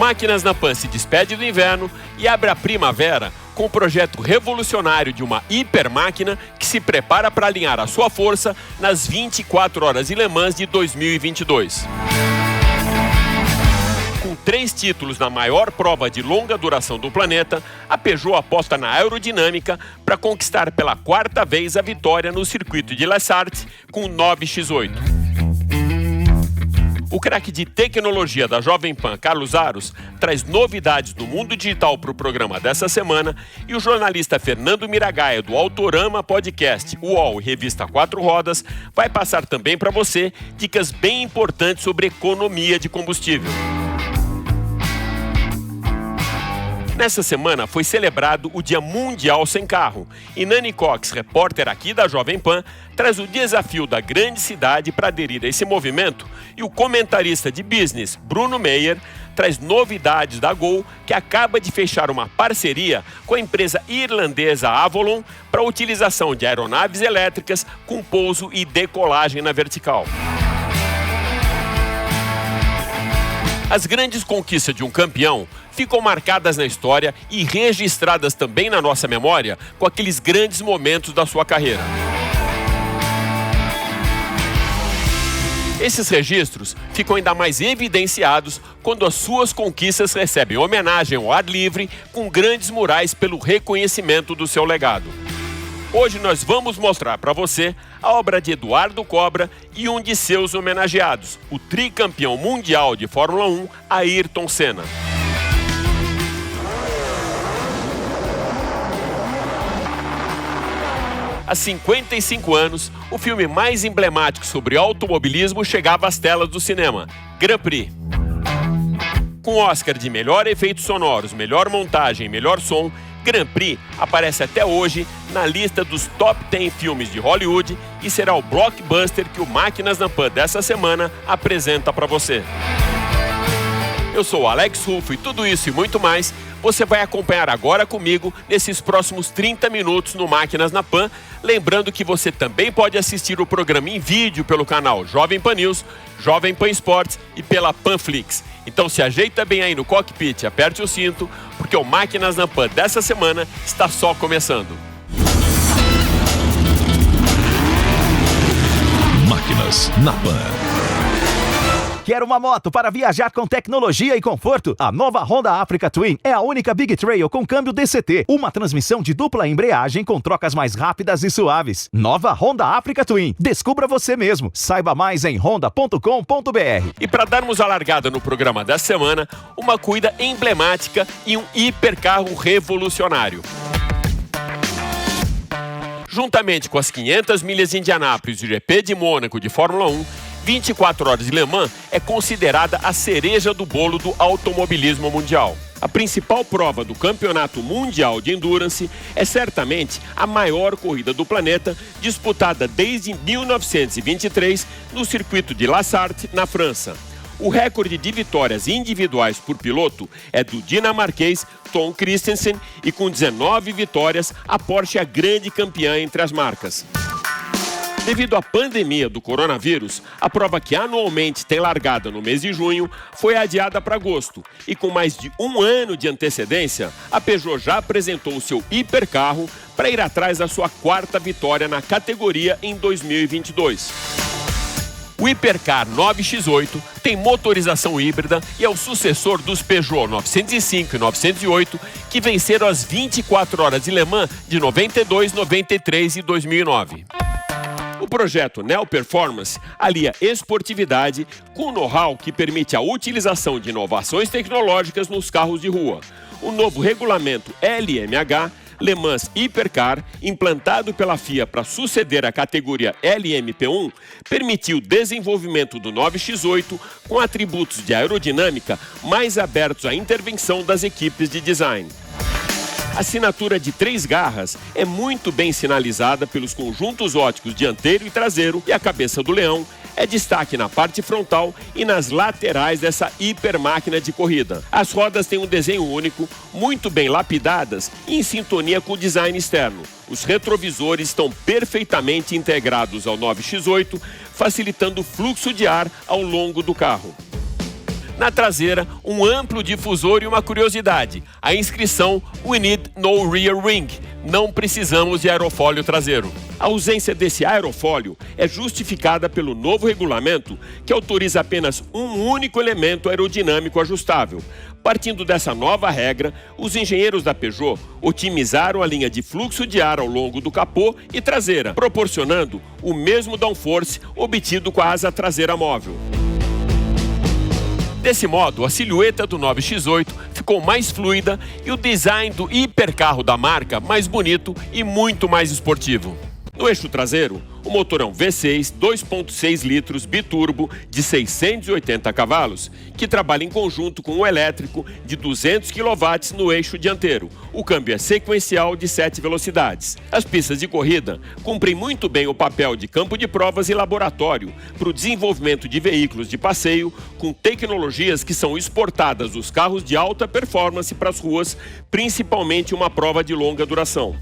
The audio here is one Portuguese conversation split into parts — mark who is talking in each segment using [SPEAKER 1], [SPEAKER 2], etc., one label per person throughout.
[SPEAKER 1] Máquinas na Pan se despede do inverno e abre a primavera com o projeto revolucionário de uma hipermáquina que se prepara para alinhar a sua força nas 24 horas de Le Mans de 2022. Com 3 títulos na maior prova de longa duração do planeta, a Peugeot aposta na aerodinâmica para conquistar pela 4ª vez a vitória no circuito de Les Arts com o 9X8. O craque de tecnologia da Jovem Pan, Carlos Aros, traz novidades do mundo digital para o programa dessa semana e o jornalista Fernando Miragaia, do Autorama Podcast, UOL e Revista 4 Rodas, vai passar também para você dicas bem importantes sobre economia de combustível. Nessa semana foi celebrado o Dia Mundial Sem Carro e Nani Cox, repórter aqui da Jovem Pan, traz o desafio da grande cidade para aderir a esse movimento e o comentarista de business, Bruno Meyer, traz novidades da Gol, que acaba de fechar uma parceria com a empresa irlandesa Avolon para a utilização de aeronaves elétricas com pouso e decolagem na vertical. As grandes conquistas de um campeão ficam marcadas na história e registradas também na nossa memória com aqueles grandes momentos da sua carreira. Esses registros ficam ainda mais evidenciados quando as suas conquistas recebem homenagem ao ar livre com grandes murais pelo reconhecimento do seu legado. Hoje nós vamos mostrar para você a obra de Eduardo Cobra e um de seus homenageados, o tricampeão mundial de Fórmula 1, Ayrton Senna. Há 55 anos, o filme mais emblemático sobre automobilismo chegava às telas do cinema, Grand Prix. Com Oscar de melhor efeitos sonoros, melhor montagem e melhor som, Grand Prix aparece até hoje na lista dos top 10 filmes de Hollywood e será o blockbuster que o Máquinas na Pan dessa semana apresenta para você. Eu sou o Alex Rufo e tudo isso e muito mais você vai acompanhar agora comigo nesses próximos 30 minutos no Máquinas na Pan. Lembrando que você também pode assistir o programa em vídeo pelo canal Jovem Pan News, Jovem Pan Esportes e pela Panflix. Então se ajeita bem aí no cockpit, aperte o cinto, porque o Máquinas na Pan dessa semana está só começando.
[SPEAKER 2] Máquinas na Pan.
[SPEAKER 3] Quer uma moto para viajar com tecnologia e conforto? A nova Honda Africa Twin é a única Big Trail com câmbio DCT, uma transmissão de dupla embreagem com trocas mais rápidas e suaves. Nova Honda Africa Twin. Descubra você mesmo. Saiba mais em honda.com.br.
[SPEAKER 1] E para darmos a largada no programa dessa semana, uma corrida emblemática e um hipercarro revolucionário. Juntamente com as 500 milhas de Indianápolis e o GP de Mônaco de Fórmula 1, 24 horas de Le Mans é considerada a cereja do bolo do automobilismo mundial. A principal prova do Campeonato Mundial de Endurance é certamente a maior corrida do planeta, disputada desde 1923 no circuito de La Sarthe, na França. O recorde de vitórias individuais por piloto é do dinamarquês Tom Kristensen e com 19 vitórias, a Porsche é a grande campeã entre as marcas. Devido à pandemia do coronavírus, a prova que anualmente tem largada no mês de junho foi adiada para agosto. E com mais de um ano de antecedência, a Peugeot já apresentou o seu hipercarro para ir atrás da sua 4ª vitória na categoria em 2022. O Hipercar 9X8 tem motorização híbrida e é o sucessor dos Peugeot 905 e 908 que venceram as 24 horas de Le Mans de 92, 93 e 2009. O projeto Neo Performance alia esportividade com know-how que permite a utilização de inovações tecnológicas nos carros de rua. O novo regulamento LMH, Le Mans Hypercar, implantado pela FIA para suceder a categoria LMP1, permitiu o desenvolvimento do 9X8 com atributos de aerodinâmica mais abertos à intervenção das equipes de design. A assinatura de 3 garras é muito bem sinalizada pelos conjuntos óticos dianteiro e traseiro e a cabeça do leão é destaque na parte frontal e nas laterais dessa hipermáquina de corrida. As rodas têm um desenho único, muito bem lapidadas e em sintonia com o design externo. Os retrovisores estão perfeitamente integrados ao 9X8, facilitando o fluxo de ar ao longo do carro. Na traseira, um amplo difusor e uma curiosidade: a inscrição "We need no rear ring", não precisamos de aerofólio traseiro. A ausência desse aerofólio é justificada pelo novo regulamento, que autoriza apenas um único elemento aerodinâmico ajustável. Partindo dessa nova regra, os engenheiros da Peugeot otimizaram a linha de fluxo de ar ao longo do capô e traseira, proporcionando o mesmo downforce obtido com a asa traseira móvel. Desse modo, a silhueta do 9X8 ficou mais fluida e o design do hipercarro da marca mais bonito e muito mais esportivo. No eixo traseiro, o motor é um V6 2.6 litros biturbo de 680 cavalos, que trabalha em conjunto com um elétrico de 200 kW no eixo dianteiro. O câmbio é sequencial de 7 velocidades. As pistas de corrida cumprem muito bem o papel de campo de provas e laboratório para o desenvolvimento de veículos de passeio com tecnologias que são exportadas dos carros de alta performance para as ruas, principalmente uma prova de longa duração.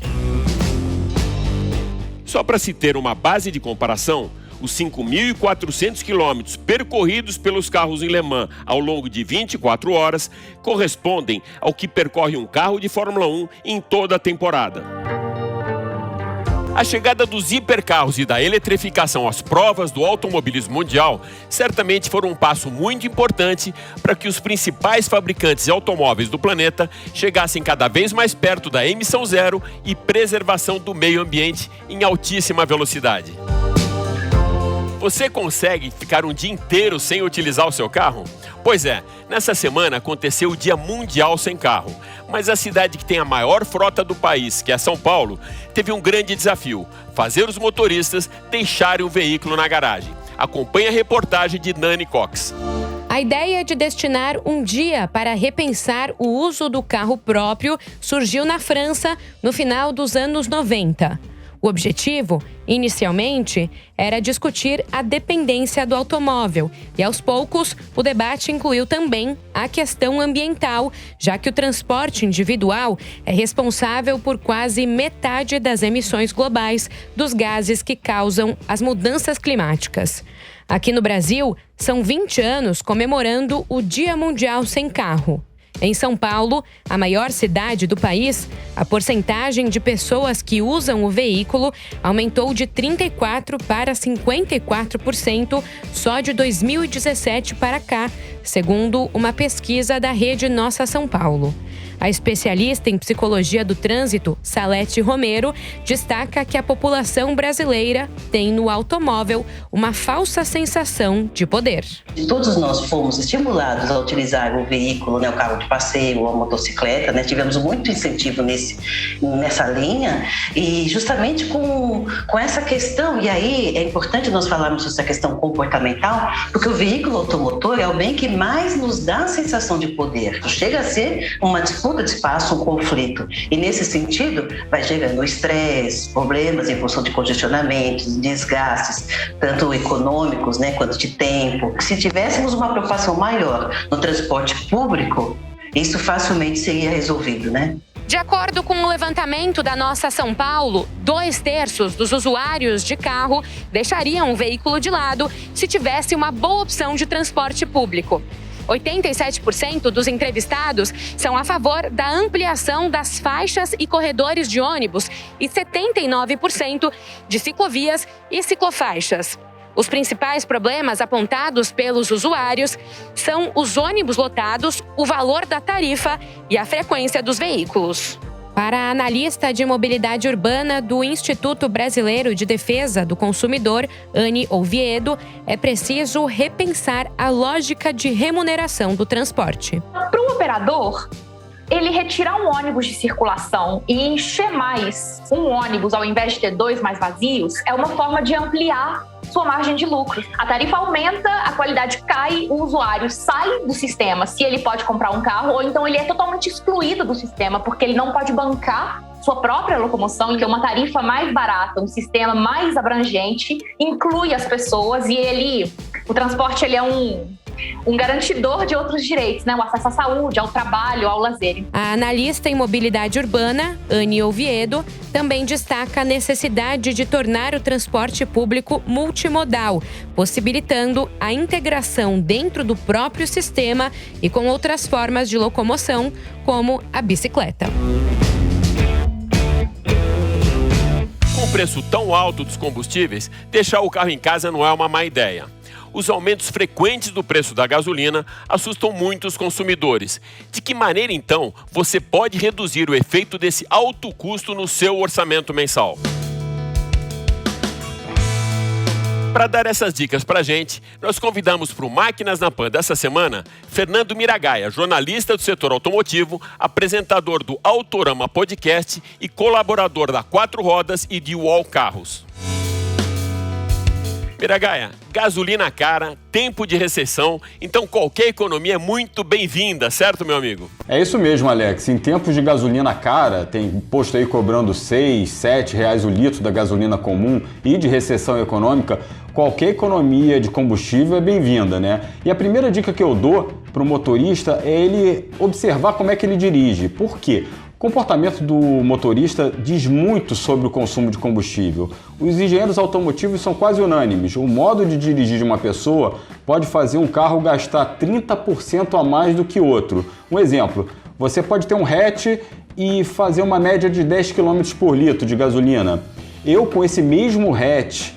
[SPEAKER 1] Só para se ter uma base de comparação, os 5.400 quilômetros percorridos pelos carros em Le Mans ao longo de 24 horas correspondem ao que percorre um carro de Fórmula 1 em toda a temporada. A chegada dos hipercarros e da eletrificação às provas do automobilismo mundial certamente foram um passo muito importante para que os principais fabricantes de automóveis do planeta chegassem cada vez mais perto da emissão zero e preservação do meio ambiente em altíssima velocidade. Você consegue ficar um dia inteiro sem utilizar o seu carro? Pois é, nessa semana aconteceu o Dia Mundial Sem Carro, mas a cidade que tem a maior frota do país, que é São Paulo, teve um grande desafio: fazer os motoristas deixarem o veículo na garagem. Acompanhe a reportagem de Nani Cox.
[SPEAKER 4] A ideia de destinar um dia para repensar o uso do carro próprio surgiu na França no final dos anos 90. O objetivo, inicialmente, era discutir a dependência do automóvel e, aos poucos, o debate incluiu também a questão ambiental, já que o transporte individual é responsável por quase metade das emissões globais dos gases que causam as mudanças climáticas. Aqui no Brasil, são 20 anos comemorando o Dia Mundial Sem Carro. Em São Paulo, a maior cidade do país, a porcentagem de pessoas que usam o veículo aumentou de 34% para 54% só de 2017 para cá, segundo uma pesquisa da Rede Nossa São Paulo. A especialista em psicologia do trânsito, Salete Romero, destaca que a população brasileira tem no automóvel uma falsa sensação de poder.
[SPEAKER 5] Todos nós fomos estimulados a utilizar o veículo, o carro de passeio, a motocicleta, tivemos muito incentivo nessa linha, e justamente com essa questão, e aí é importante nós falarmos sobre essa questão comportamental, porque o veículo automotor é o bem que mais nos dá a sensação de poder. Chega a ser uma disputa de espaço, um conflito. E nesse sentido, vai gerando estresse, problemas em função de congestionamentos, desgastes, tanto econômicos, quanto de tempo. Se tivéssemos uma preocupação maior no transporte público, isso facilmente seria resolvido,
[SPEAKER 4] De acordo com o levantamento da Nossa São Paulo, 2/3 dos usuários de carro deixariam o veículo de lado se tivesse uma boa opção de transporte público. 87% dos entrevistados são a favor da ampliação das faixas e corredores de ônibus e 79% de ciclovias e ciclofaixas. Os principais problemas apontados pelos usuários são os ônibus lotados, o valor da tarifa e a frequência dos veículos. Para a analista de mobilidade urbana do Instituto Brasileiro de Defesa do Consumidor, Anne Oviedo, é preciso repensar a lógica de remuneração do transporte.
[SPEAKER 6] Para o operador, ele retirar um ônibus de circulação e encher mais um ônibus ao invés de ter 2 mais vazios é uma forma de ampliar sua margem de lucro. A tarifa aumenta, a qualidade cai, o usuário sai do sistema se ele pode comprar um carro, ou então ele é totalmente excluído do sistema porque ele não pode bancar sua própria locomoção. Então uma tarifa mais barata, um sistema mais abrangente, inclui as pessoas, e o transporte ele é um um garantidor de outros direitos, né? O acesso à saúde, ao trabalho, ao lazer.
[SPEAKER 4] A analista em mobilidade urbana, Anne Oviedo, também destaca a necessidade de tornar o transporte público multimodal, possibilitando a integração dentro do próprio sistema e com outras formas de locomoção, como a bicicleta.
[SPEAKER 1] Com o preço tão alto dos combustíveis, deixar o carro em casa não é uma má ideia. Os aumentos frequentes do preço da gasolina assustam muitos consumidores. De que maneira, então, você pode reduzir o efeito desse alto custo no seu orçamento mensal? Para dar essas dicas para a gente, nós convidamos para o Máquinas na Pan dessa semana Fernando Miragaia, jornalista do setor automotivo, apresentador do Autorama Podcast e colaborador da Quatro Rodas e de UOL Carros. Miragaia, gasolina cara, tempo de recessão, então qualquer economia é muito bem-vinda, certo, meu amigo?
[SPEAKER 7] É isso mesmo, Alex. Em tempos de gasolina cara, tem posto aí cobrando R$6, R$7 o litro da gasolina comum e de recessão econômica, qualquer economia de combustível é bem-vinda, né? E a primeira dica que eu dou para o motorista é ele observar como é que ele dirige. Por quê? O comportamento do motorista diz muito sobre o consumo de combustível. Os engenheiros automotivos são quase unânimes. O modo de dirigir de uma pessoa pode fazer um carro gastar 30% a mais do que outro. Um exemplo, você pode ter um hatch e fazer uma média de 10 km por litro de gasolina. Eu, com esse mesmo hatch,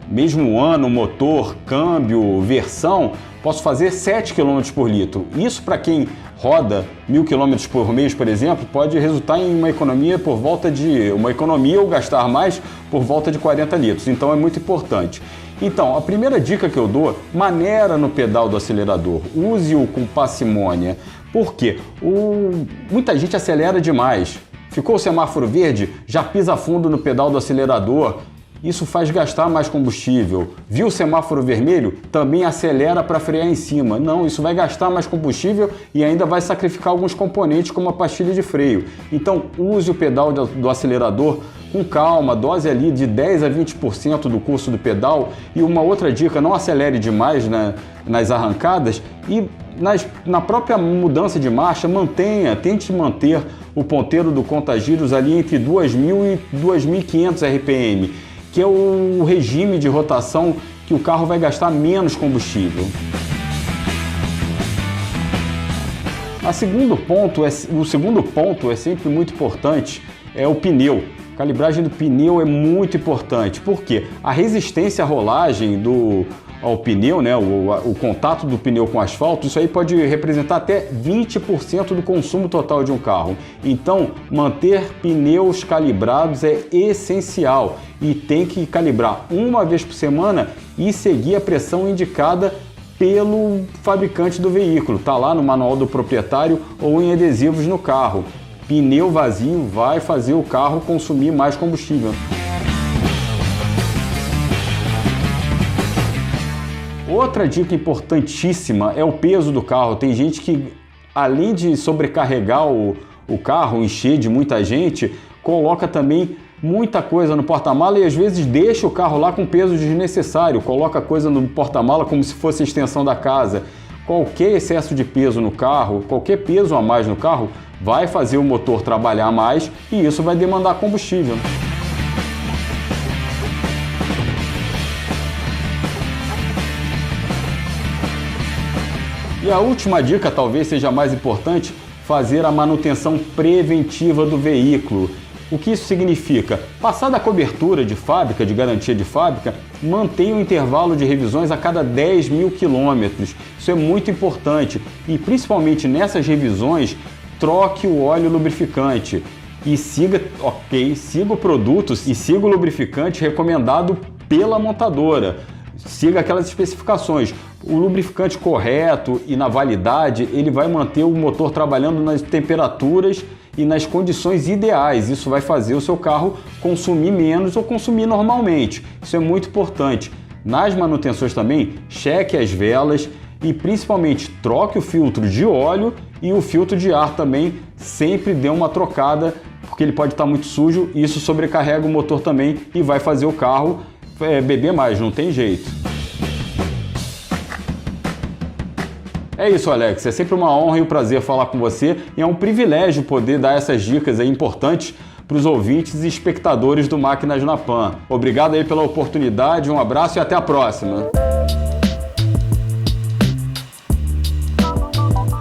[SPEAKER 7] mesmo ano, motor, câmbio, versão, posso fazer 7 km por litro. Isso, para quem roda 1.000 km por mês, por exemplo, pode resultar em uma economia ou gastar mais por volta de 40 litros. Então é muito importante. Então, a primeira dica que eu dou, maneira no pedal do acelerador. Use-o com parcimônia. Por quê? Muita gente acelera demais. Ficou o semáforo verde, já pisa fundo no pedal do acelerador. Isso faz gastar mais combustível. Viu o semáforo vermelho? Também acelera para frear em cima. Não, isso vai gastar mais combustível e ainda vai sacrificar alguns componentes como a pastilha de freio. Então use o pedal do acelerador com calma, dose ali de 10 a 20% do curso do pedal. E uma outra dica, não acelere demais nas arrancadas e na própria mudança de marcha, tente manter o ponteiro do contagiros ali entre 2.000 e 2.500 RPM. Que é o regime de rotação que o carro vai gastar menos combustível. O segundo ponto é sempre muito importante, é o pneu. A calibragem do pneu é muito importante, porque a resistência à rolagem ao pneu, né, o contato do pneu com o asfalto, isso aí pode representar até 20% do consumo total de um carro. Então, manter pneus calibrados é essencial e tem que calibrar uma vez por semana e seguir a pressão indicada pelo fabricante do veículo. Está lá no manual do proprietário ou em adesivos no carro. Pneu vazio vai fazer o carro consumir mais combustível. Outra dica importantíssima é o peso do carro. Tem gente que, além de sobrecarregar o carro, encher de muita gente, coloca também muita coisa no porta-mala e às vezes deixa o carro lá com peso desnecessário, coloca coisa no porta-mala como se fosse a extensão da casa. Qualquer excesso de peso no carro, qualquer peso a mais no carro, vai fazer o motor trabalhar mais e isso vai demandar combustível. E a última dica, talvez seja mais importante, fazer a manutenção preventiva do veículo. O que isso significa? Passada a cobertura de fábrica, de garantia de fábrica, mantenha o intervalo de revisões a cada 10.000 quilômetros. Isso é muito importante e principalmente nessas revisões, troque o óleo lubrificante e siga o produto e siga o lubrificante recomendado pela montadora. Siga aquelas especificações. O lubrificante correto e na validade, ele vai manter o motor trabalhando nas temperaturas e nas condições ideais. Isso vai fazer o seu carro consumir menos ou consumir normalmente. Isso é muito importante. Nas manutenções também, cheque as velas e principalmente troque o filtro de óleo e o filtro de ar também. Sempre dê uma trocada, porque ele pode estar muito sujo e isso sobrecarrega o motor também e vai fazer o carro beber mais, não tem jeito. É isso, Alex. É sempre uma honra e um prazer falar com você e é um privilégio poder dar essas dicas aí importantes para os ouvintes e espectadores do Máquinas na Pan. Obrigado aí pela oportunidade, um abraço e até a próxima.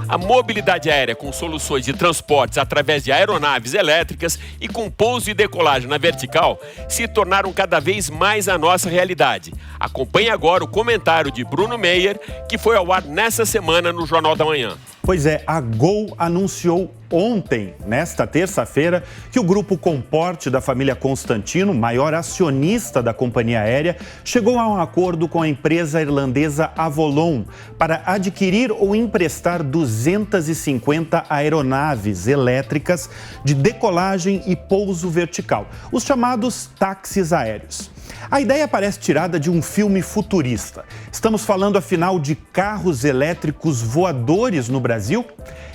[SPEAKER 1] A mobilidade aérea com soluções de transportes através de aeronaves elétricas e com pouso e decolagem na vertical se tornaram cada vez mais a nossa realidade. Acompanhe agora o comentário de Bruno Meyer, que foi ao ar nessa semana no Jornal da Manhã.
[SPEAKER 8] Pois é, a Gol anunciou ontem, nesta terça-feira, que o grupo Comporte da família Constantino, maior acionista da companhia aérea, chegou a um acordo com a empresa irlandesa Avolon para adquirir ou emprestar 250 aeronaves elétricas de decolagem e pouso vertical, os chamados táxis aéreos. A ideia parece tirada de um filme futurista. Estamos falando, afinal, de carros elétricos voadores no Brasil?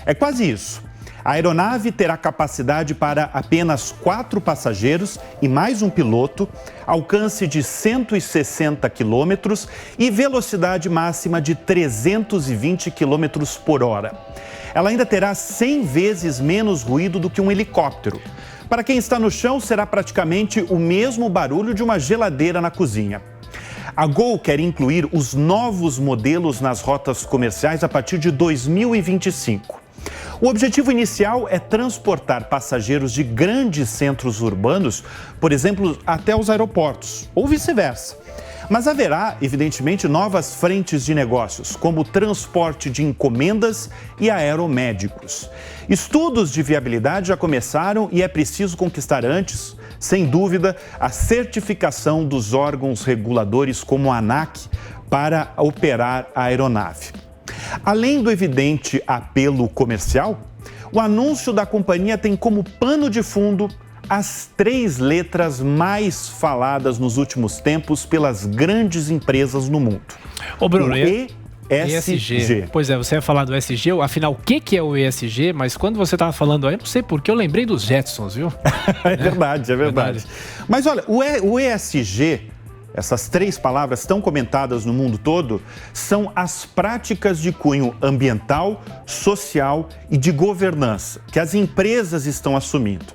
[SPEAKER 8] É quase isso. A aeronave terá capacidade para apenas 4 passageiros e mais um piloto, alcance de 160 quilômetros e velocidade máxima de 320 quilômetros por hora. Ela ainda terá 100 vezes menos ruído do que um helicóptero. Para quem está no chão, será praticamente o mesmo barulho de uma geladeira na cozinha. A Gol quer incluir os novos modelos nas rotas comerciais a partir de 2025. O objetivo inicial é transportar passageiros de grandes centros urbanos, por exemplo, até os aeroportos, ou vice-versa. Mas haverá, evidentemente, novas frentes de negócios, como o transporte de encomendas e aeromédicos. Estudos de viabilidade já começaram e é preciso conquistar antes, sem dúvida, a certificação dos órgãos reguladores como a ANAC para operar a aeronave. Além do evidente apelo comercial, o anúncio da companhia tem como pano de fundo as 3 letras mais faladas nos últimos tempos pelas grandes empresas no mundo.
[SPEAKER 9] Ô, Bruno,
[SPEAKER 8] ESG.
[SPEAKER 9] Pois é, você ia falar do ESG, afinal, o que é o ESG? Mas quando você estava falando aí, não sei porque eu lembrei dos Jetsons, viu?
[SPEAKER 8] É verdade. Mas olha, o ESG, essas 3 palavras tão comentadas no mundo todo, são as práticas de cunho ambiental, social e de governança que as empresas estão assumindo.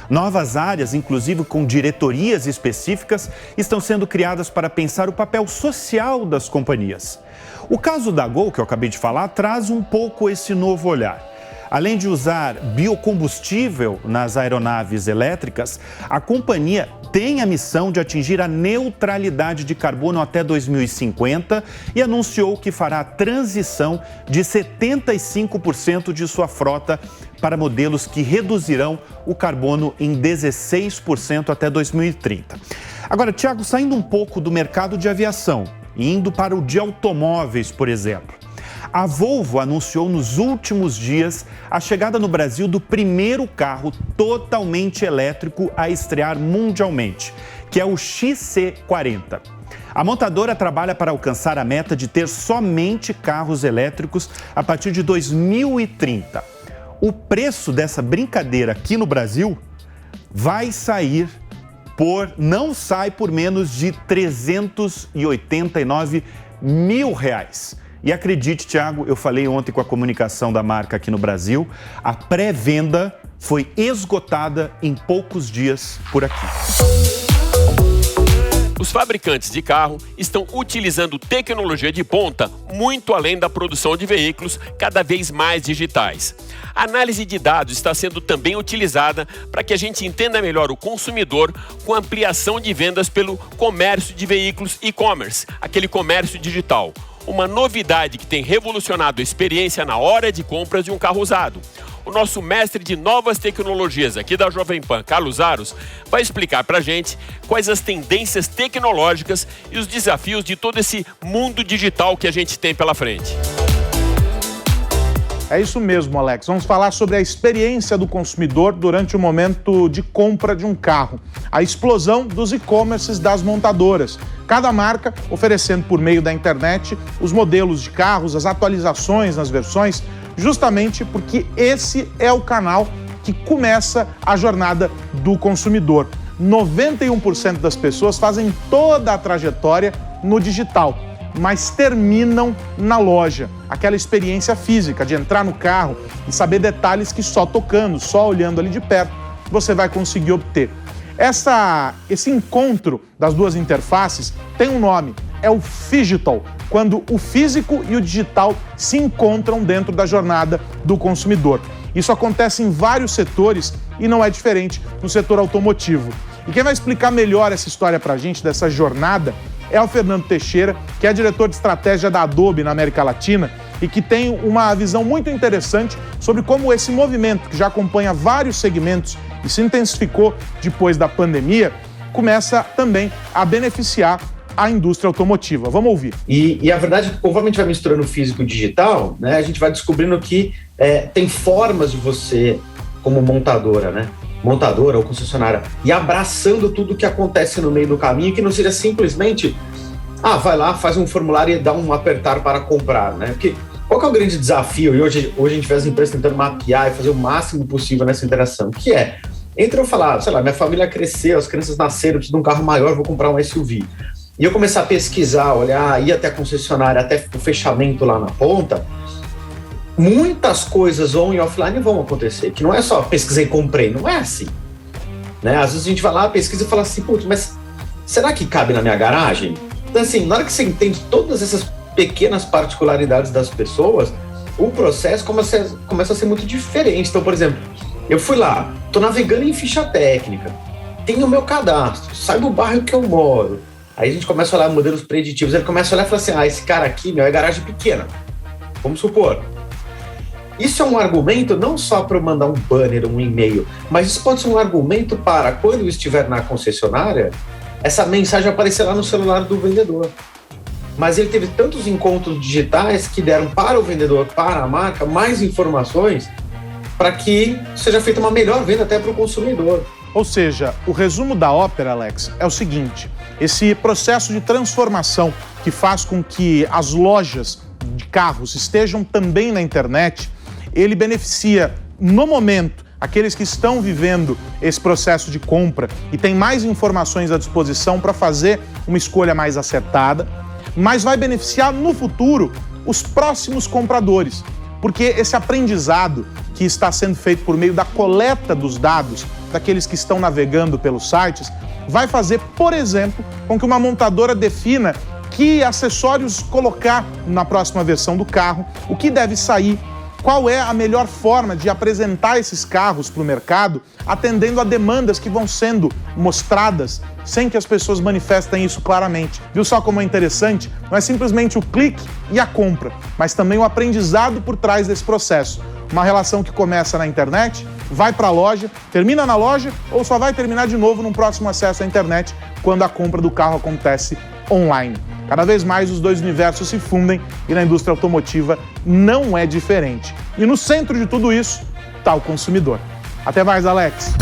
[SPEAKER 8] Novas áreas, inclusive com diretorias específicas, estão sendo criadas para pensar o papel social das companhias. O caso da Gol, que eu acabei de falar, traz um pouco esse novo olhar. Além de usar biocombustível nas aeronaves elétricas, a companhia tem a missão de atingir a neutralidade de carbono até 2050 e anunciou que fará a transição de 75% de sua frota para modelos que reduzirão o carbono em 16% até 2030. Agora, Thiago, saindo um pouco do mercado de aviação e indo para o de automóveis, por exemplo. A Volvo anunciou nos últimos dias a chegada no Brasil do primeiro carro totalmente elétrico a estrear mundialmente, que é o XC40. A montadora trabalha para alcançar a meta de ter somente carros elétricos a partir de 2030. O preço dessa brincadeira aqui no Brasil não sai por menos de R$389 mil. E acredite, Thiago, eu falei ontem com a comunicação da marca aqui no Brasil, a pré-venda foi esgotada em poucos dias por aqui.
[SPEAKER 1] Os fabricantes de carro estão utilizando tecnologia de ponta muito além da produção de veículos cada vez mais digitais. A análise de dados está sendo também utilizada para que a gente entenda melhor o consumidor com ampliação de vendas pelo comércio de veículos e-commerce, aquele comércio digital. Uma novidade que tem revolucionado a experiência na hora de compras de um carro usado. O nosso mestre de novas tecnologias aqui da Jovem Pan, Carlos Aros, vai explicar pra gente quais as tendências tecnológicas e os desafios de todo esse mundo digital que a gente tem pela frente.
[SPEAKER 10] É isso mesmo, Alex. Vamos falar sobre a experiência do consumidor durante o momento de compra de um carro. A explosão dos e-commerces das montadoras. Cada marca oferecendo por meio da internet os modelos de carros, as atualizações nas versões, justamente porque esse é o canal que começa a jornada do consumidor. 91% das pessoas fazem toda a trajetória no digital. mas terminam na loja. Aquela experiência física de entrar no carro e saber detalhes que só tocando, só olhando ali de perto, você vai conseguir obter. Esse encontro das duas interfaces tem um nome, é o Phygital, quando o físico e o digital se encontram dentro da jornada do consumidor. Isso acontece em vários setores e não é diferente no setor automotivo. E quem vai explicar melhor essa história pra gente, dessa jornada, é o Fernando Teixeira, que é diretor de estratégia da Adobe na América Latina e que tem uma visão muito interessante sobre como esse movimento, que já acompanha vários segmentos e se intensificou depois da pandemia, começa também a beneficiar a indústria automotiva. Vamos ouvir.
[SPEAKER 11] E a verdade é que conforme a gente vai misturando o físico e o digital, né, a gente vai descobrindo que tem formas de você, como montadora, né? Montadora ou concessionária, e abraçando tudo que acontece no meio do caminho, que não seja simplesmente vai lá, faz um formulário e dá um apertar para comprar, né? Porque qual que é o grande desafio? E hoje a gente vê as empresas tentando mapear e fazer o máximo possível nessa interação, que é, entre eu falar, sei lá, minha família cresceu, as crianças nasceram, eu preciso de um carro maior, vou comprar um SUV, e eu começar a pesquisar, olhar, ir até a concessionária, até o fechamento lá na ponta, muitas coisas on e offline vão acontecer, que não é só pesquisei e comprei, não é assim. Né? Às vezes a gente vai lá, pesquisa e fala assim, putz, mas será que cabe na minha garagem? Então assim, na hora que você entende todas essas pequenas particularidades das pessoas, o processo começa a ser muito diferente. Então, por exemplo, eu fui lá, tô navegando em ficha técnica, tenho o meu cadastro, saiba o bairro que eu moro, aí a gente começa a olhar modelos preditivos, ele começa a olhar e fala assim, esse cara aqui, é garagem pequena, vamos supor. Isso é um argumento não só para eu mandar um banner, um e-mail, mas isso pode ser um argumento para, quando eu estiver na concessionária, essa mensagem aparecer lá no celular do vendedor. Mas ele teve tantos encontros digitais que deram para o vendedor, para a marca, mais informações para que seja feita uma melhor venda até para o consumidor.
[SPEAKER 10] Ou seja, o resumo da ópera, Alex, é o seguinte: esse processo de transformação que faz com que as lojas de carros estejam também na internet, ele beneficia, no momento, aqueles que estão vivendo esse processo de compra e têm mais informações à disposição para fazer uma escolha mais acertada, mas vai beneficiar, no futuro, os próximos compradores. Porque esse aprendizado que está sendo feito por meio da coleta dos dados daqueles que estão navegando pelos sites vai fazer, por exemplo, com que uma montadora defina que acessórios colocar na próxima versão do carro, o que deve sair, qual é a melhor forma de apresentar esses carros para o mercado, atendendo a demandas que vão sendo mostradas sem que as pessoas manifestem isso claramente. Viu só como é interessante? Não é simplesmente o clique e a compra, mas também o aprendizado por trás desse processo. Uma relação que começa na internet, vai para a loja, termina na loja ou só vai terminar de novo num próximo acesso à internet quando a compra do carro acontece online. Cada vez mais os dois universos se fundem e na indústria automotiva não é diferente. E no centro de tudo isso está o consumidor. Até mais, Alex.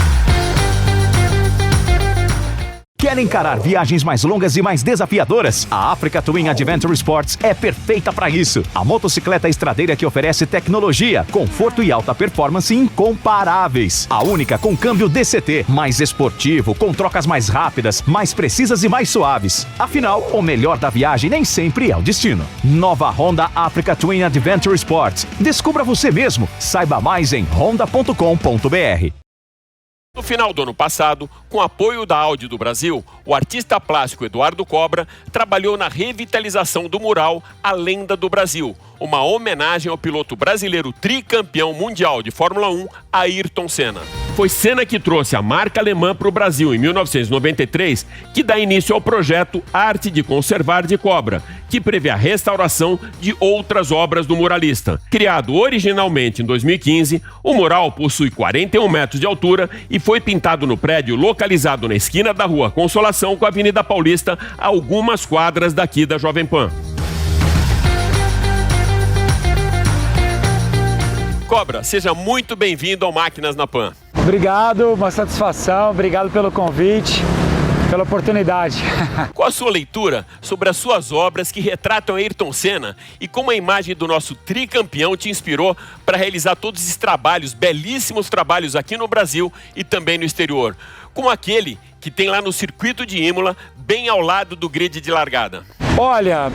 [SPEAKER 3] Quer encarar viagens mais longas e mais desafiadoras? A Africa Twin Adventure Sports é perfeita para isso. A motocicleta estradeira que oferece tecnologia, conforto e alta performance incomparáveis. A única com câmbio DCT, mais esportivo, com trocas mais rápidas, mais precisas e mais suaves. Afinal, o melhor da viagem nem sempre é o destino. Nova Honda Africa Twin Adventure Sports. Descubra você mesmo. Saiba mais em honda.com.br.
[SPEAKER 1] No final do ano passado, com apoio da Audi do Brasil, o artista plástico Eduardo Cobra trabalhou na revitalização do mural A Lenda do Brasil, uma homenagem ao piloto brasileiro tricampeão mundial de Fórmula 1, Ayrton Senna. Foi Senna que trouxe a marca alemã para o Brasil em 1993, que dá início ao projeto Arte de Conservar de Cobra, que prevê a restauração de outras obras do muralista. Criado originalmente em 2015, o mural possui 41 metros de altura e foi pintado no prédio localizado na esquina da Rua Consolação com a Avenida Paulista, a algumas quadras daqui da Jovem Pan. Cobra, seja muito bem-vindo ao Máquinas na Pan.
[SPEAKER 12] Obrigado, uma satisfação, obrigado pelo convite, pela oportunidade.
[SPEAKER 1] Qual a sua leitura sobre as suas obras que retratam Ayrton Senna e como a imagem do nosso tricampeão te inspirou para realizar todos esses trabalhos, belíssimos trabalhos aqui no Brasil e também no exterior, como aquele que tem lá no circuito de Imola, bem ao lado do grid de largada?
[SPEAKER 12] Olha,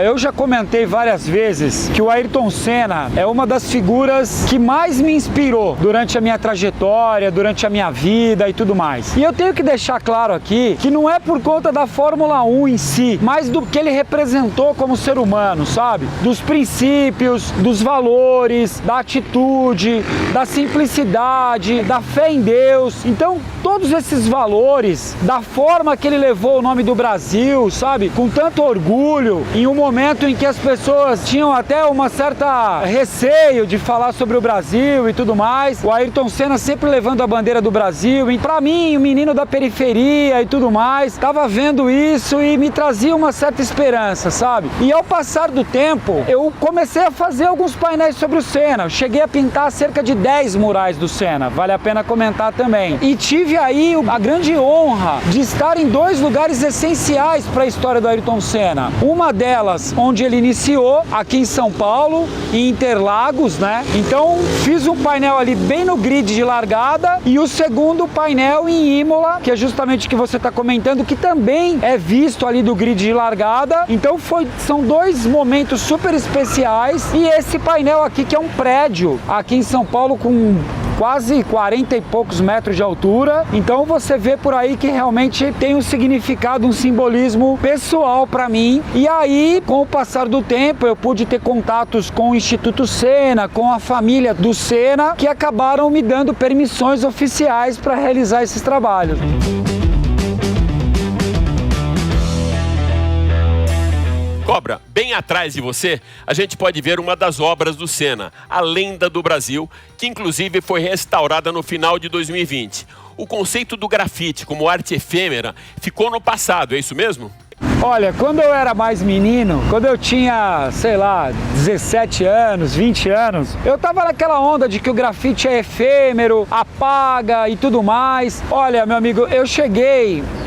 [SPEAKER 12] eu já comentei várias vezes que o Ayrton Senna é uma das figuras que mais me inspirou durante a minha trajetória, durante a minha vida e tudo mais. E eu tenho que deixar claro aqui que não é por conta da Fórmula 1 em si, mas do que ele representou como ser humano, sabe? Dos princípios, dos valores, da atitude, da simplicidade, da fé em Deus. Então, todos esses valores, da forma que ele levou o nome do Brasil, sabe? Com tanto orgulho, em um momento em que as pessoas tinham até uma certa receio de falar sobre o Brasil e tudo mais. O Ayrton Senna sempre levando a bandeira do Brasil. E pra mim, o menino da periferia e tudo mais, tava vendo isso e me trazia uma certa esperança, sabe? E ao passar do tempo, eu comecei a fazer alguns painéis sobre o Senna. Eu cheguei a pintar cerca de 10 murais do Senna, vale a pena comentar também. E tive aí a grande honra de estar em 2 lugares essenciais para a história do Ayrton Senna. Uma delas, onde ele iniciou, aqui em São Paulo, em Interlagos, né? Então, fiz um painel ali bem no grid de largada e o segundo painel em Imola, que é justamente o que você está comentando, que também é visto ali do grid de largada. Então, são 2 momentos super especiais. E esse painel aqui, que é um prédio, aqui em São Paulo, com quase 40 e poucos metros de altura. Então você vê por aí que realmente tem um significado, um simbolismo pessoal para mim. E aí, com o passar do tempo, eu pude ter contatos com o Instituto Senna, com a família do Senna, que acabaram me dando permissões oficiais para realizar esses trabalhos.
[SPEAKER 1] Cobra, bem atrás de você, a gente pode ver uma das obras do Senna, A Lenda do Brasil, que inclusive foi restaurada no final de 2020. O conceito do grafite como arte efêmera ficou no passado, é isso mesmo?
[SPEAKER 12] Olha, quando eu era mais menino, quando eu tinha, sei lá, 17 anos, 20 anos, eu tava naquela onda de que o grafite é efêmero, apaga e tudo mais. Olha, meu amigo,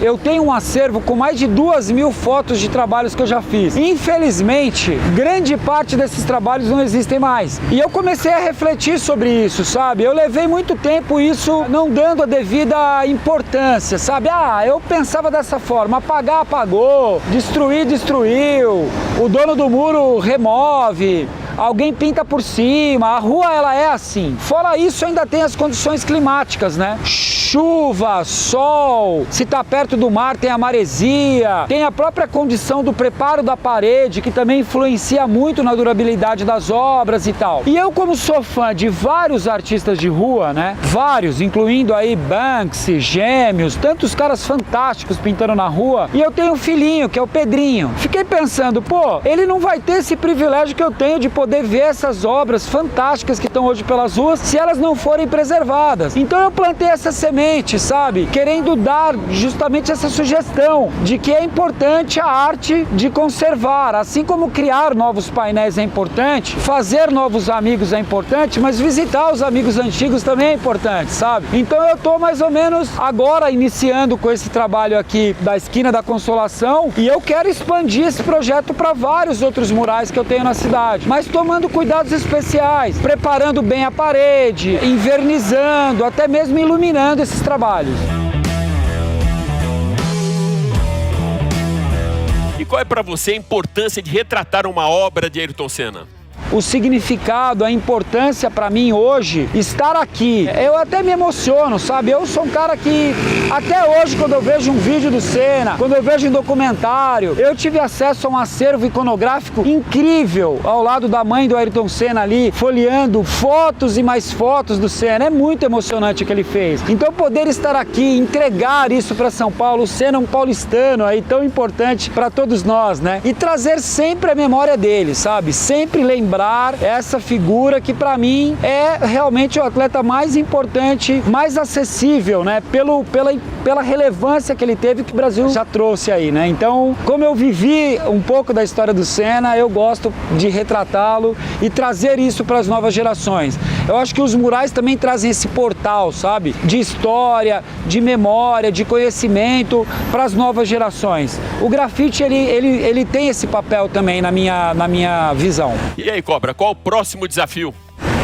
[SPEAKER 12] eu tenho um acervo com mais de 2.000 fotos de trabalhos que eu já fiz. Infelizmente, grande parte desses trabalhos não existem mais. E eu comecei a refletir sobre isso, sabe? Eu levei muito tempo isso não dando a devida importância, sabe? Eu pensava dessa forma, apagar, apagou. Destruir, destruiu, o dono do muro remove, alguém pinta por cima, a rua ela é assim. Fora isso, ainda tem as condições climáticas, né? Chuva, sol, se tá perto do mar tem a maresia, tem a própria condição do preparo da parede, que também influencia muito na durabilidade das obras e tal. E eu, como sou fã de vários artistas de rua, né? Vários, incluindo aí Banksy, Gêmeos, tantos caras fantásticos pintando na rua, e eu tenho um filhinho, que é o Pedrinho. Fiquei pensando, ele não vai ter esse privilégio que eu tenho de poder ver essas obras fantásticas que estão hoje pelas ruas, se elas não forem preservadas. Então eu plantei essa semente, sabe? Querendo dar justamente essa sugestão de que é importante a arte de conservar, assim como criar novos painéis é importante, fazer novos amigos é importante, mas visitar os amigos antigos também é importante, sabe? Então eu tô mais ou menos agora iniciando com esse trabalho aqui da Esquina da Consolação e eu quero expandir esse projeto para vários outros murais que eu tenho na cidade, mas tomando cuidados especiais, preparando bem a parede, invernizando, até mesmo iluminando esses trabalhos.
[SPEAKER 1] E qual é para você a importância de retratar uma obra de Ayrton Senna?
[SPEAKER 12] O significado, a importância para mim hoje, estar aqui. Eu até me emociono, sabe? Eu sou um cara que, até hoje, quando eu vejo um vídeo do Senna, quando eu vejo um documentário, eu tive acesso a um acervo iconográfico incrível, ao lado da mãe do Ayrton Senna ali, folheando fotos e mais fotos do Senna. É muito emocionante o que ele fez. Então, poder estar aqui, entregar isso para São Paulo, o Senna é um paulistano aí tão importante para todos nós, né? E trazer sempre a memória dele, sabe? Sempre lembrar essa figura que para mim é realmente o atleta mais importante, mais acessível, né? Pela relevância que ele teve, que o Brasil já trouxe aí, né? Então, como eu vivi um pouco da história do Senna, eu gosto de retratá-lo e trazer isso para as novas gerações. Eu acho que os murais também trazem esse portal, sabe? De história, de memória, de conhecimento para as novas gerações. O grafite, ele tem esse papel também na minha visão.
[SPEAKER 1] E aí, Cobra, qual o próximo desafio?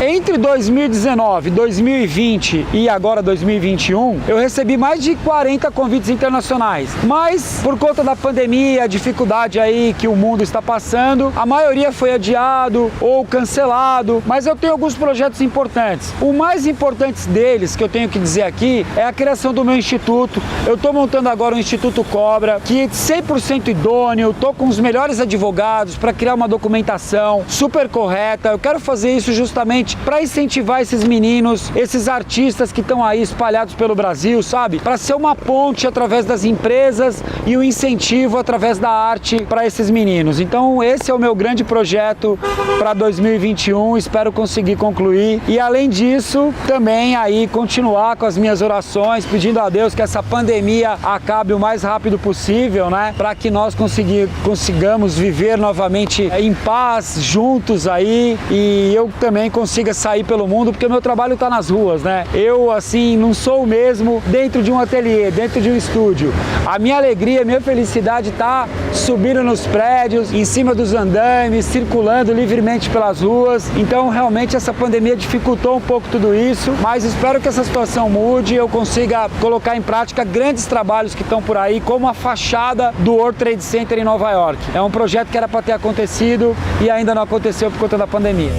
[SPEAKER 12] Entre 2019, 2020 e agora 2021, eu recebi mais de 40 convites internacionais. Mas, por conta da pandemia, a dificuldade aí que o mundo está passando, a maioria foi adiado ou cancelado, mas eu tenho alguns projetos importantes. O mais importante deles, que eu tenho que dizer aqui, é a criação do meu instituto. Eu estou montando agora o Instituto Cobra, que é 100% idôneo, estou com os melhores advogados para criar uma documentação super correta. Eu quero fazer isso justamente para incentivar esses meninos, esses artistas que estão aí espalhados pelo Brasil, sabe? Para ser uma ponte através das empresas e um incentivo através da arte para esses meninos. Então esse é o meu grande projeto para 2021, espero conseguir concluir e além disso também aí continuar com as minhas orações, pedindo a Deus que essa pandemia acabe o mais rápido possível, né? Para que nós consigamos viver novamente em paz, juntos aí e eu também consiga sair pelo mundo, porque o meu trabalho está nas ruas, né? Eu, assim, não sou o mesmo dentro de um ateliê, dentro de um estúdio. A minha alegria, a minha felicidade está subindo nos prédios, em cima dos andames, circulando livremente pelas ruas. Então, realmente, essa pandemia dificultou um pouco tudo isso, mas espero que essa situação mude e eu consiga colocar em prática grandes trabalhos que estão por aí, como a fachada do World Trade Center em Nova York. É um projeto que era para ter acontecido e ainda não aconteceu por conta da pandemia.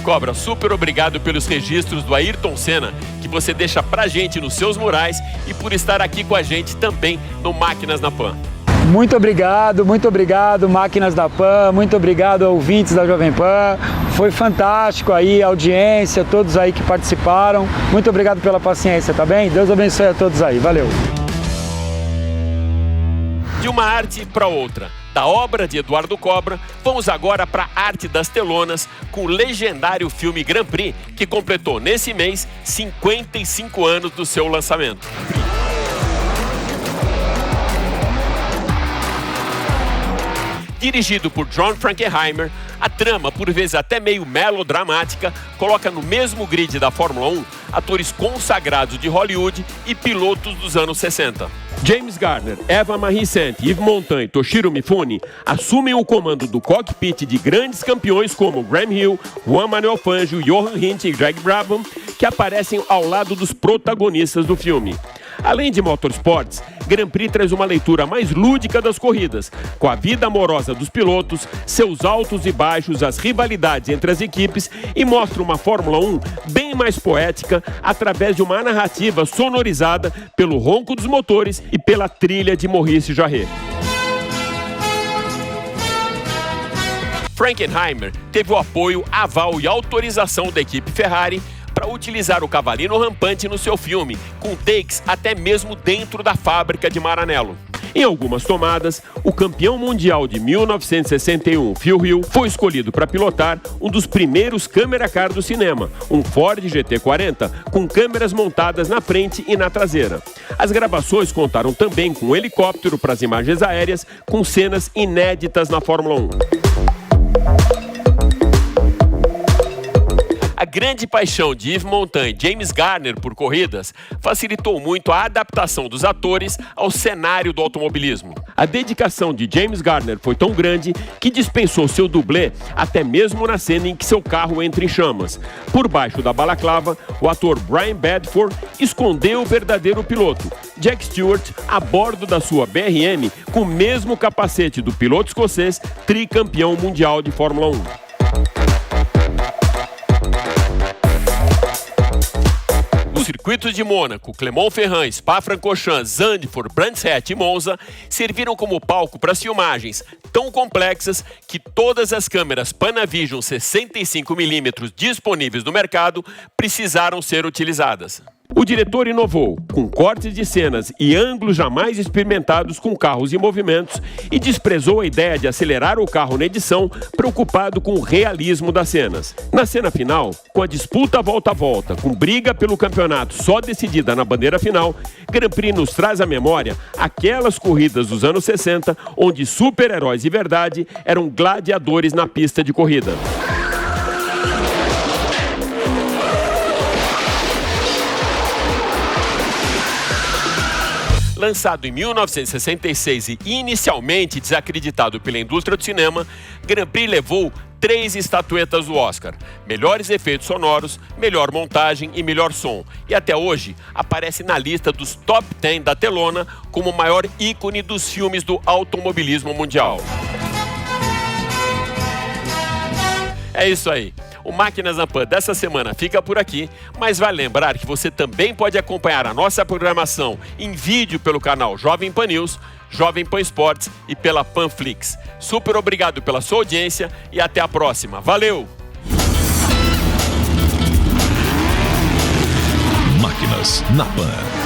[SPEAKER 1] Cobra, super obrigado pelos registros do Ayrton Senna que você deixa pra gente nos seus murais e por estar aqui com a gente também no Máquinas na Pan.
[SPEAKER 12] Muito obrigado, Máquinas da Pan, muito obrigado ouvintes da Jovem Pan, foi fantástico aí a audiência, todos aí que participaram, muito obrigado pela paciência, tá bem? Deus abençoe a todos aí, valeu!
[SPEAKER 1] De uma arte para outra, da obra de Eduardo Cobra, vamos agora para a arte das telonas com o legendário filme Grand Prix, que completou nesse mês 55 anos do seu lançamento. Dirigido por John Frankenheimer, a trama, por vezes até meio melodramática, coloca no mesmo grid da Fórmula 1 atores consagrados de Hollywood e pilotos dos anos 60. James Garner, Eva Marie Saint, Yves Montand e Toshiro Mifune assumem o comando do cockpit de grandes campeões como Graham Hill, Juan Manuel Fangio, Johan Hint e Greg Brabham, que aparecem ao lado dos protagonistas do filme. Além de motorsports, Grand Prix traz uma leitura mais lúdica das corridas, com a vida amorosa dos pilotos, seus altos e baixos, as rivalidades entre as equipes e mostra uma Fórmula 1 bem mais poética através de uma narrativa sonorizada pelo ronco dos motores e pela trilha de Maurice Jarret. Frankenheimer teve o apoio, aval e autorização da equipe Ferrari para utilizar o cavalinho rampante no seu filme, com takes até mesmo dentro da fábrica de Maranello. Em algumas tomadas, o campeão mundial de 1961, Phil Hill, foi escolhido para pilotar um dos primeiros câmera car do cinema, um Ford GT40, com câmeras montadas na frente e na traseira. As gravações contaram também com um helicóptero para as imagens aéreas, com cenas inéditas na Fórmula 1. A grande paixão de Yves Montand e James Garner por corridas facilitou muito a adaptação dos atores ao cenário do automobilismo. A dedicação de James Garner foi tão grande que dispensou seu dublê até mesmo na cena em que seu carro entra em chamas. Por baixo da balaclava, o ator Brian Bedford escondeu o verdadeiro piloto, Jack Stewart, a bordo da sua BRM com o mesmo capacete do piloto escocês tricampeão mundial de Fórmula 1. Os circuitos de Mônaco, Clermont-Ferrand, Spa-Francorchamps, Zandvoort, Brands Hatch e Monza serviram como palco para as filmagens tão complexas que todas as câmeras Panavision 65mm disponíveis no mercado precisaram ser utilizadas. O diretor inovou, com cortes de cenas e ângulos jamais experimentados com carros em movimentos e desprezou a ideia de acelerar o carro na edição, preocupado com o realismo das cenas. Na cena final, com a disputa volta a volta, com briga pelo campeonato só decidida na bandeira final, Grand Prix nos traz à memória aquelas corridas dos anos 60, onde super-heróis de verdade eram gladiadores na pista de corrida. Lançado em 1966 e inicialmente desacreditado pela indústria do cinema, Grand Prix levou 3 estatuetas do Oscar: melhores efeitos sonoros, melhor montagem e melhor som. E até hoje aparece na lista dos top 10 da telona como o maior ícone dos filmes do automobilismo mundial. É isso aí. O Máquinas na Pan dessa semana fica por aqui, mas vale lembrar que você também pode acompanhar a nossa programação em vídeo pelo canal Jovem Pan News, Jovem Pan Esportes e pela Panflix. Super obrigado pela sua audiência e até a próxima. Valeu!
[SPEAKER 2] Máquinas na Pan.